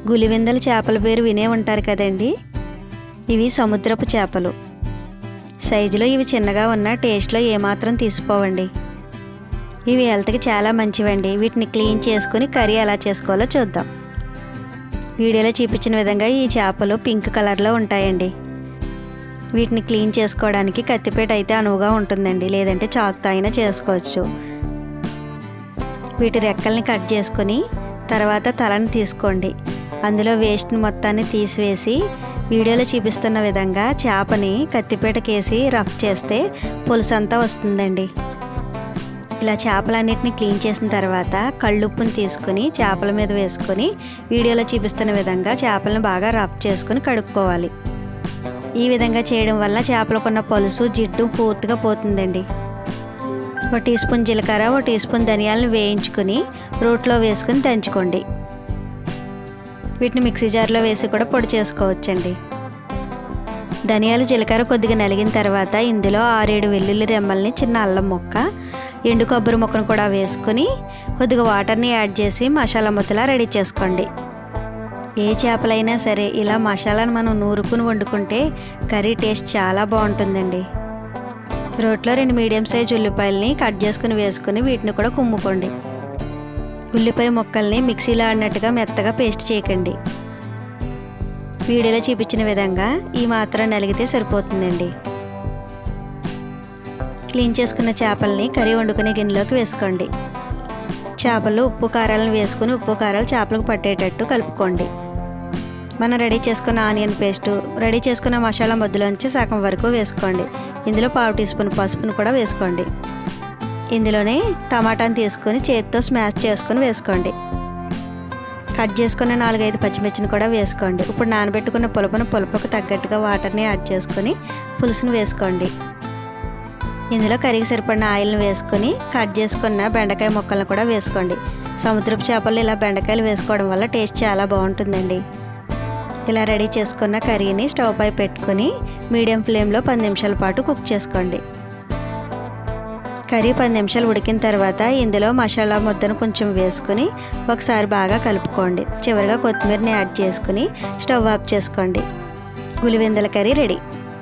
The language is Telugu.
గులివెందల చేపల పేరు వినే ఉంటారు కదండి. ఇవి సముద్రపు చేపలు. సైజులో ఇవి చిన్నగా ఉన్న టేస్ట్లో ఏమాత్రం తీసిపోవండి. ఇవి హెల్త్కి చాలా మంచివండి. వీటిని క్లీన్ చేసుకుని కర్రీ ఎలా చేసుకోవాలో చూద్దాం. వీడియోలో చూపించిన విధంగా ఈ చేపలు పింక్ కలర్లో ఉంటాయండి. వీటిని క్లీన్ చేసుకోవడానికి కత్తిపేట అయితే అనువుగా ఉంటుందండి, లేదంటే చాకుతో అయినా చేసుకోవచ్చు. వీటి రెక్కల్ని కట్ చేసుకొని తర్వాత తలను తీసుకోండి. అందులో వేస్ట్ని మొత్తాన్ని తీసివేసి వీడియోలో చూపిస్తున్న విధంగా చేపని కత్తిపీటకేసి రఫ్ చేస్తే పులుసు అంతా వస్తుందండి. ఇలా చేపలన్నిటిని క్లీన్ చేసిన తర్వాత కళ్ళుప్పుని తీసుకొని చేపల మీద వేసుకొని వీడియోలో చూపిస్తున్న విధంగా చేపలను బాగా రఫ్ చేసుకొని కడుక్కోవాలి. ఈ విధంగా చేయడం వల్ల చేపలకున్న పులుసు జిడ్డు పూర్తిగా పోతుందండి. 1 టీ స్పూన్ జీలకర్ర, 1 టీ స్పూన్ ధనియాలను వేయించుకొని రోట్లో వేసుకొని దంచుకోండి. వీటిని మిక్సీ జార్లో వేసి కూడా పొడి చేసుకోవచ్చండి. ధనియాలు జీలకర్ర కొద్దిగా నలిగిన తర్వాత ఇందులో 6-7 వెల్లుల్లి రెమ్మల్ని, చిన్న అల్లం ముక్క, ఎండు కొబ్బరి ముక్కను కూడా వేసుకొని కొద్దిగా వాటర్ని యాడ్ చేసి మసాలా ముద్దలా రెడీ చేసుకోండి. ఏ చేపలైనా సరే ఇలా మసాలాను మనం నూరుకుని వండుకుంటే కర్రీ టేస్ట్ చాలా బాగుంటుందండి. రోట్లో 2 మీడియం సైజ్ ఉల్లిపాయలని కట్ చేసుకుని వేసుకుని వీటిని కూడా కుమ్ముకోండి. ఉల్లిపాయ ముక్కల్ని మిక్సీలో ఆడినట్టుగా మెత్తగా పేస్ట్ చేయకండి. వీడియోలో చూపించిన విధంగా ఈ మాత్రం నలిగితే సరిపోతుందండి. క్లీన్ చేసుకున్న చేపల్ని కర్రీ వండుకునే గిన్నెలోకి వేసుకోండి. చేపలు ఉప్పు కారాలను వేసుకుని ఉప్పు కారాలు చేపలకు పట్టేటట్టు కలుపుకోండి. మనం రెడీ చేసుకున్న ఆనియన్ పేస్టు, రెడీ చేసుకున్న మసాలా ముద్దలోంచి సగం వరకు వేసుకోండి. ఇందులో 1/2 టీ స్పూన్ పసుపును కూడా వేసుకోండి. ఇందులోనే టమాటాను తీసుకొని చేతితో స్మాష్ చేసుకొని వేసుకోండి. కట్ చేసుకున్న 4-5 పచ్చిమిర్చిని కూడా వేసుకోండి. ఇప్పుడు నానబెట్టుకున్న పులుపుకు తగ్గట్టుగా వాటర్ని యాడ్ చేసుకొని పులుసును వేసుకోండి. ఇందులో కర్రీకి సరిపడిన ఆయిల్ని వేసుకొని కట్ చేసుకున్న బెండకాయ ముక్కలను కూడా వేసుకోండి. సముద్రపు చేపలు ఇలా బెండకాయలు వేసుకోవడం వల్ల టేస్ట్ చాలా బాగుంటుందండి. ఇలా రెడీ చేసుకున్న కర్రీని స్టవ్ పై పెట్టుకొని మీడియం ఫ్లేమ్లో 10 నిమిషాల పాటు కుక్ చేసుకోండి. కర్రీ 10 నిమిషాలు ఉడికిన తర్వాత ఇందులో మసాలా ముద్దను కొంచెం వేసుకొని ఒకసారి బాగా కలుపుకోండి. చివరిగా కొత్తిమీరని యాడ్ చేసుకుని స్టవ్ ఆఫ్ చేసుకోండి. గులివెందల కర్రీ రెడీ.